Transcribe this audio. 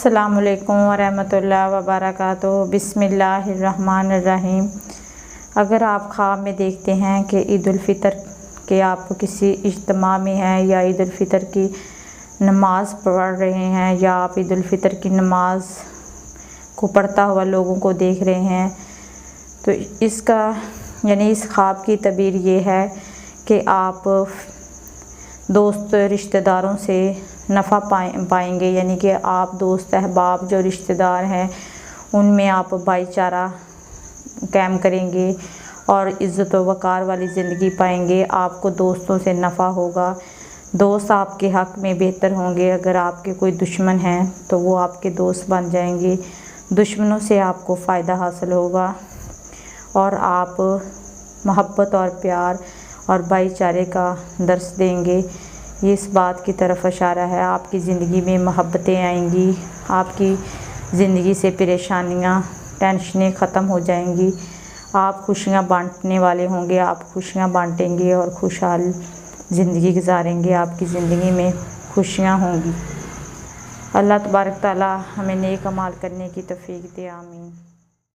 अस्सलामुअलैकुम वरहमतुल्लाहि वबरकातुहू। बिस्मिल्लाहिर्रहमानिर्रहीम। अगर आप ख्वाब में देखते हैं कि ईद उल फ़ितर के आप किसी इज्तिमा में हैं या ईद उल फ़ितर की नमाज़ पढ़ रहे हैं या आप ईद उल फ़ितर की नमाज़ को पढ़ता हुआ लोगों को देख रहे हैं, तो इसका यानी इस ख्वाब की तबीर ये है कि आप दोस्त रिश्तेदारों से नफ़ा पाएंगे, यानी कि आप दोस्त अहबाब जो रिश्तेदार हैं उनमें आप भाईचारा कायम करेंगे और इज़्ज़त व वक़ार वाली ज़िंदगी पाएंगे। आपको दोस्तों से नफ़ा होगा, दोस्त आपके हक़ में बेहतर होंगे। अगर आपके कोई दुश्मन हैं तो वो आपके दोस्त बन जाएंगे, दुश्मनों से आपको फ़ायदा हासिल होगा और आप मोहब्बत और प्यार और भाईचारे का दर्स देंगे। ये इस बात की तरफ इशारा है, आपकी ज़िंदगी में मोहब्बतें आएंगी, आपकी ज़िंदगी से परेशानियाँ टेंशनें ख़त्म हो जाएंगी, आप खुशियाँ बांटने वाले होंगे, आप खुशियाँ बांटेंगे और खुशहाल ज़िंदगी गुजारेंगे। आपकी ज़िंदगी में खुशियाँ होंगी। अल्लाह तबारक तआला हमें नेक अमाल करने की तौफीक दे। आमीन।